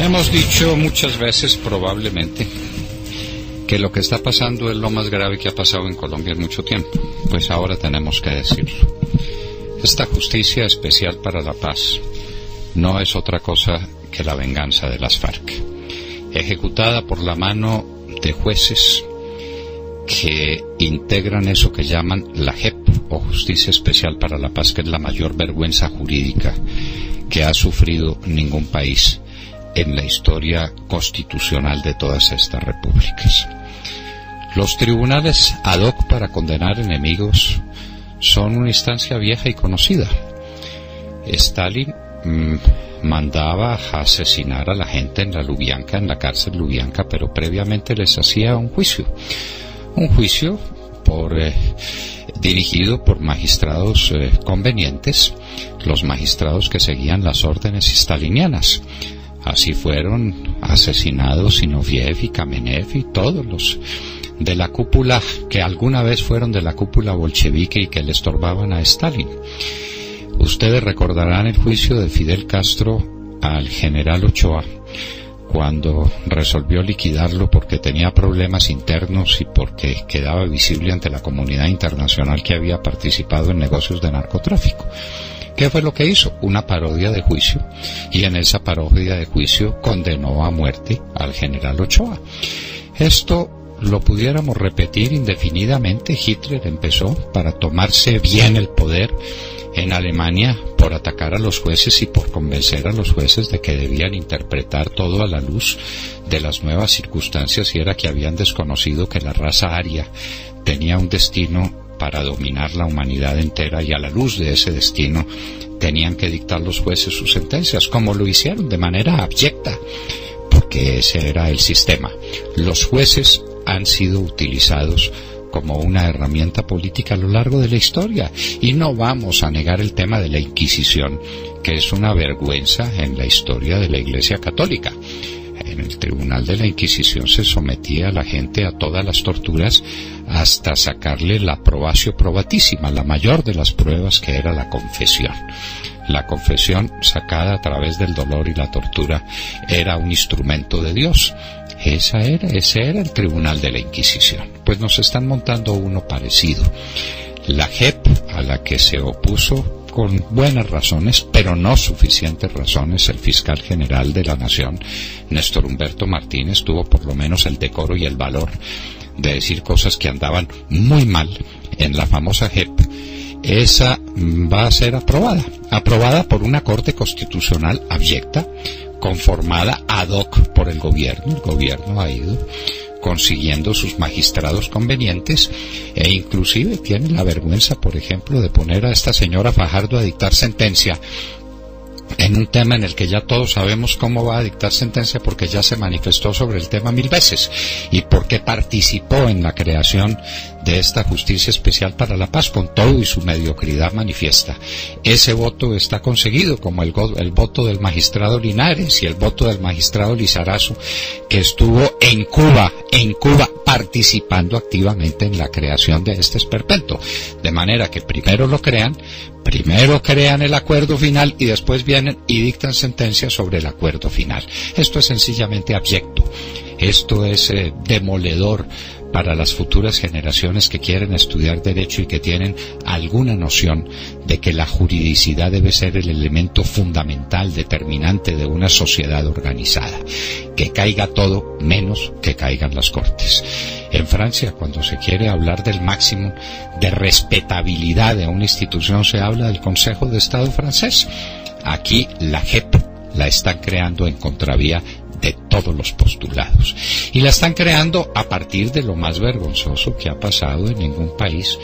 Hemos dicho muchas veces, probablemente, que lo que está pasando es lo más grave que ha pasado en Colombia en mucho tiempo. Pues ahora tenemos que decirlo. Esta justicia especial para la paz no es otra cosa que la venganza de las FARC, ejecutada por la mano de jueces que integran eso que llaman la JEP, o Justicia Especial para la Paz, que es la mayor vergüenza jurídica que ha sufrido ningún país en la historia constitucional de todas estas repúblicas. Los tribunales ad hoc para condenar enemigos son una instancia vieja y conocida. Stalin mandaba a asesinar a la gente en la Lubyanka, en la cárcel Lubyanka, pero previamente les hacía un juicio dirigido por magistrados convenientes, los magistrados que seguían las órdenes stalinianas. Así fueron asesinados Zinoviev y Kamenev y todos los de la cúpula que alguna vez fueron de la cúpula bolchevique y que le estorbaban a Stalin. Ustedes recordarán el juicio de Fidel Castro al general Ochoa, cuando resolvió liquidarlo porque tenía problemas internos y porque quedaba visible ante la comunidad internacional que había participado en negocios de narcotráfico. ¿Qué fue lo que hizo? Una parodia de juicio, y en esa parodia de juicio condenó a muerte al general Ochoa. Esto lo pudiéramos repetir indefinidamente. Hitler empezó para tomarse bien el poder en Alemania por atacar a los jueces y por convencer a los jueces de que debían interpretar todo a la luz de las nuevas circunstancias, y era que habían desconocido que la raza aria tenía un destino para dominar la humanidad entera, y a la luz de ese destino tenían que dictar los jueces sus sentencias, como lo hicieron de manera abyecta, porque ese era el sistema. Los jueces han sido utilizados como una herramienta política a lo largo de la historia, y no vamos a negar el tema de la Inquisición, que es una vergüenza en la historia de la Iglesia Católica. En el tribunal de la Inquisición se sometía a la gente a todas las torturas hasta sacarle la probatio probatísima, la mayor de las pruebas, que era la confesión. La confesión, sacada a través del dolor y la tortura, era un instrumento de Dios. Ese era el tribunal de la Inquisición. Pues nos están montando uno parecido. La JEP, a la que se opuso con buenas razones, pero no suficientes razones, el fiscal general de la Nación, Néstor Humberto Martínez, tuvo por lo menos el decoro y el valor de decir cosas que andaban muy mal en la famosa JEP. Esa va a ser aprobada por una Corte Constitucional abyecta, conformada ad hoc por el gobierno. El gobierno ha ido consiguiendo sus magistrados convenientes, e inclusive tiene la vergüenza, por ejemplo, de poner a esta señora Fajardo a dictar sentencia en un tema en el que ya todos sabemos cómo va a dictar sentencia, porque ya se manifestó sobre el tema 1000 veces, y porque participó en la creación de esta Justicia Especial para la Paz con todo y su mediocridad manifiesta. Ese voto está conseguido, como el voto del magistrado Linares y el voto del magistrado Lizarazo, que estuvo en Cuba participando activamente en la creación de este esperpento. De manera que primero crean el acuerdo final y después vienen y dictan sentencia sobre el acuerdo final. Esto es sencillamente abyecto. Esto es demoledor para las futuras generaciones que quieren estudiar derecho y que tienen alguna noción de que la juridicidad debe ser el elemento fundamental, determinante de una sociedad organizada. Que caiga todo menos que caigan las cortes. En Francia, cuando se quiere hablar del máximo de respetabilidad de una institución, se habla del Consejo de Estado francés. Aquí la JEP la están creando en contravía de todos los postulados, y la están creando a partir de lo más vergonzoso que ha pasado en ningún país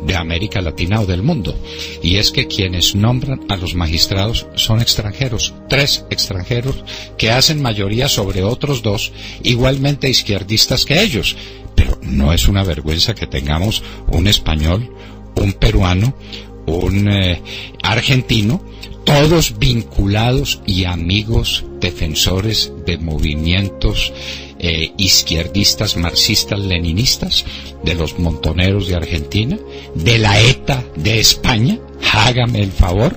de América Latina o del mundo, y es que quienes nombran a los magistrados son extranjeros, 3 extranjeros que hacen mayoría sobre otros 2 igualmente izquierdistas que ellos. Pero no es una vergüenza que tengamos un español, un peruano, un argentino, todos vinculados y amigos defensores de movimientos izquierdistas, marxistas, leninistas, de los montoneros de Argentina, de la ETA de España, hágame el favor,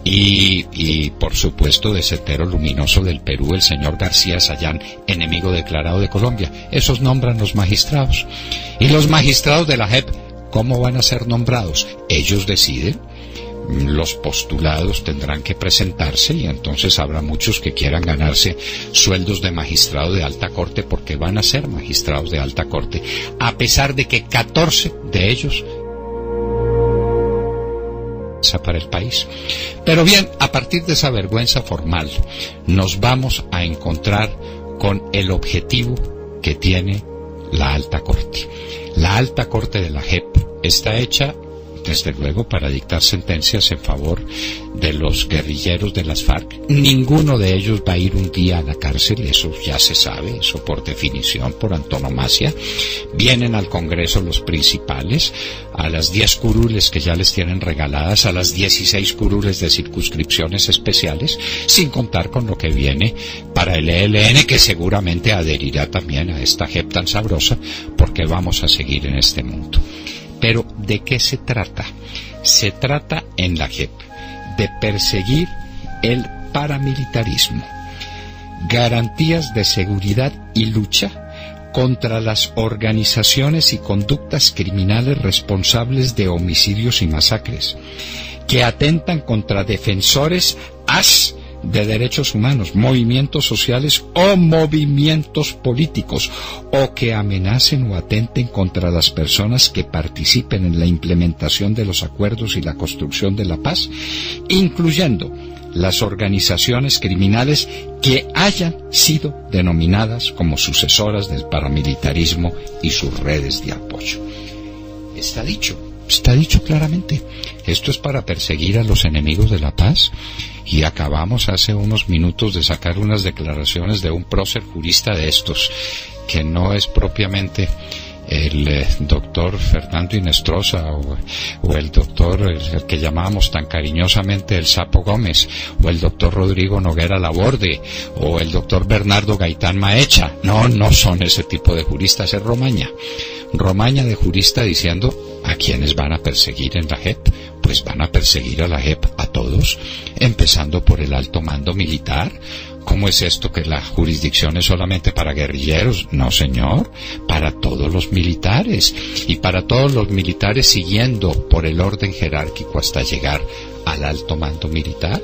y por supuesto de Sendero Luminoso del Perú, el señor García Sayán, enemigo declarado de Colombia. Esos nombran los magistrados. Y los magistrados de la JEP, ¿cómo van a ser nombrados? Ellos deciden. Los postulados tendrán que presentarse y entonces habrá muchos que quieran ganarse sueldos de magistrado de alta corte porque van a ser magistrados de alta corte, a pesar de que 14 de ellos para el país. Pero bien, a partir de esa vergüenza formal nos vamos a encontrar con el objetivo que tiene la alta corte. La alta corte de la JEP está hecha desde luego para dictar sentencias en favor de los guerrilleros de las FARC. Ninguno de ellos va a ir un día a la cárcel, eso ya se sabe, eso por definición, por antonomasia. Vienen al Congreso los principales, a las 10 curules que ya les tienen regaladas, a las 16 curules de circunscripciones especiales, sin contar con lo que viene para el ELN, que seguramente adherirá también a esta JEP tan sabrosa, porque vamos a seguir en este mundo. Pero, ¿de qué se trata? Se trata en la JEP de perseguir el paramilitarismo, garantías de seguridad y lucha contra las organizaciones y conductas criminales responsables de homicidios y masacres, que atentan contra defensores de derechos humanos, movimientos sociales o movimientos políticos, o que amenacen o atenten contra las personas que participen en la implementación de los acuerdos y la construcción de la paz, incluyendo las organizaciones criminales que hayan sido denominadas como sucesoras del paramilitarismo y sus redes de apoyo. Está dicho claramente. Esto es para perseguir a los enemigos de la paz. Y acabamos hace unos minutos de sacar unas declaraciones de un prócer jurista de estos, que no es propiamente el doctor Fernando Inestrosa o el doctor el que llamábamos tan cariñosamente el Sapo Gómez, o el doctor Rodrigo Noguera Laborde, o el doctor Bernardo Gaitán Maecha. No son ese tipo de juristas, es Romaña de jurista diciendo a quienes van a perseguir en la JEP. Pues van a perseguir a la JEP a todos, empezando por el alto mando militar. ¿Cómo es esto que la jurisdicción es solamente para guerrilleros? No, señor, para todos los militares, y para todos los militares siguiendo por el orden jerárquico hasta llegar al alto mando militar.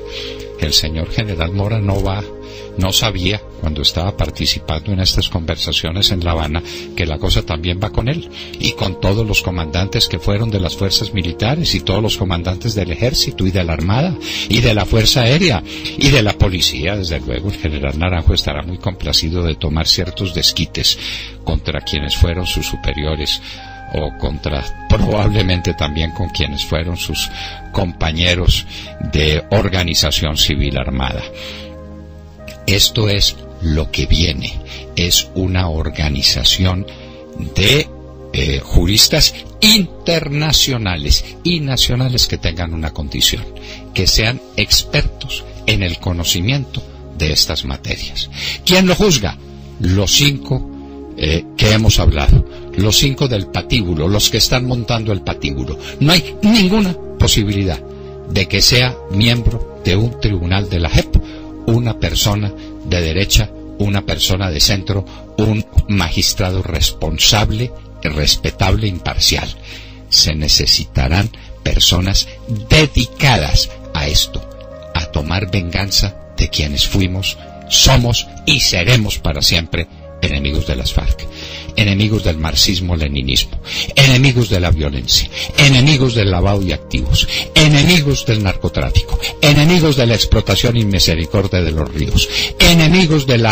El señor general Mora no sabía, cuando estaba participando en estas conversaciones en La Habana, que la cosa también va con él, y con todos los comandantes que fueron de las fuerzas militares, y todos los comandantes del ejército, y de la armada, y de la fuerza aérea, y de la policía. Desde luego el general Naranjo estará muy complacido de tomar ciertos desquites contra quienes fueron sus superiores, o probablemente también con quienes fueron sus compañeros de organización civil armada. Esto es lo que viene, es una organización de juristas internacionales y nacionales que tengan una condición, que sean expertos en el conocimiento de estas materias. ¿Quién lo juzga? Los 5 que hemos hablado, los 5 del patíbulo, los que están montando el patíbulo. No hay ninguna posibilidad de que sea miembro de un tribunal de la JEP una persona de derecha, una persona de centro, un magistrado responsable, respetable, imparcial. Se necesitarán personas dedicadas a esto, a tomar venganza de quienes fuimos, somos y seremos para siempre enemigos de las FARC, enemigos del marxismo-leninismo, enemigos de la violencia, enemigos del lavado de activos, enemigos del narcotráfico, enemigos de la explotación y misericordia de los ríos, enemigos del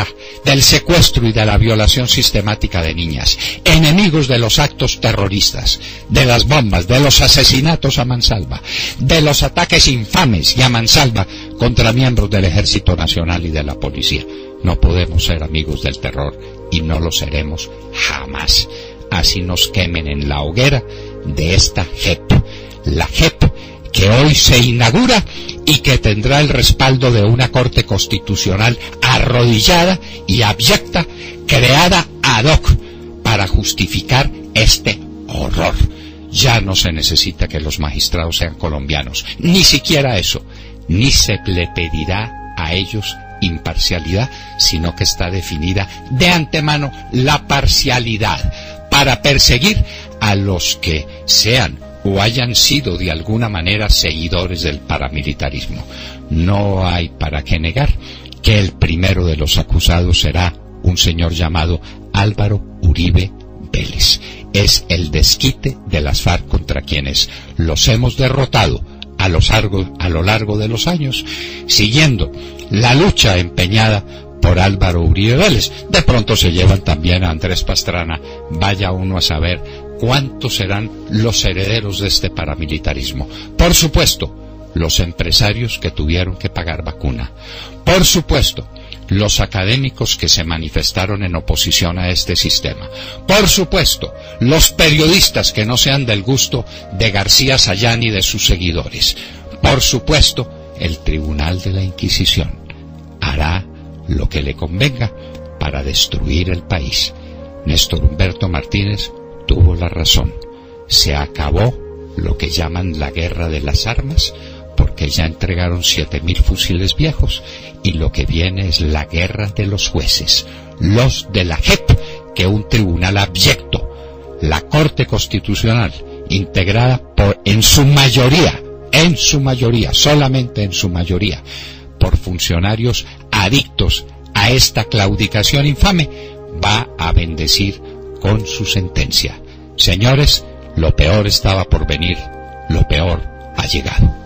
secuestro y de la violación sistemática de niñas, enemigos de los actos terroristas, de las bombas, de los asesinatos a mansalva, de los ataques infames y a mansalva contra miembros del Ejército Nacional y de la Policía. No podemos ser amigos del terror y no lo seremos jamás. Así nos quemen en la hoguera de esta JEP. La JEP que hoy se inaugura y que tendrá el respaldo de una Corte Constitucional arrodillada y abyecta, creada ad hoc para justificar este horror. Ya no se necesita que los magistrados sean colombianos, ni siquiera eso. ni se le pedirá a ellos imparcialidad, sino que está definida de antemano la parcialidad para perseguir a los que sean o hayan sido de alguna manera seguidores del paramilitarismo. No hay para qué negar que el primero de los acusados será un señor llamado Álvaro Uribe Vélez. Es el desquite de las FARC contra quienes los hemos derrotado a lo largo de los años, siguiendo la lucha empeñada por Álvaro Uribe Vélez. De pronto se llevan también a Andrés Pastrana. Vaya uno a saber cuántos serán los herederos de este paramilitarismo. Por supuesto, los empresarios que tuvieron que pagar vacuna. Por supuesto, los académicos que se manifestaron en oposición a este sistema. Por supuesto, los periodistas que no sean del gusto de García Sayán y de sus seguidores. Por supuesto, el Tribunal de la Inquisición hará lo que le convenga para destruir el país. Néstor Humberto Martínez tuvo la razón. Se acabó lo que llaman la guerra de las armas, porque ya entregaron 7.000 fusiles viejos, y lo que viene es la guerra de los jueces, los de la JEP, que un tribunal abyecto, la Corte Constitucional, integrada en su mayoría, solamente en su mayoría, por funcionarios adictos a esta claudicación infame, va a bendecir con su sentencia. Señores, lo peor estaba por venir, lo peor ha llegado.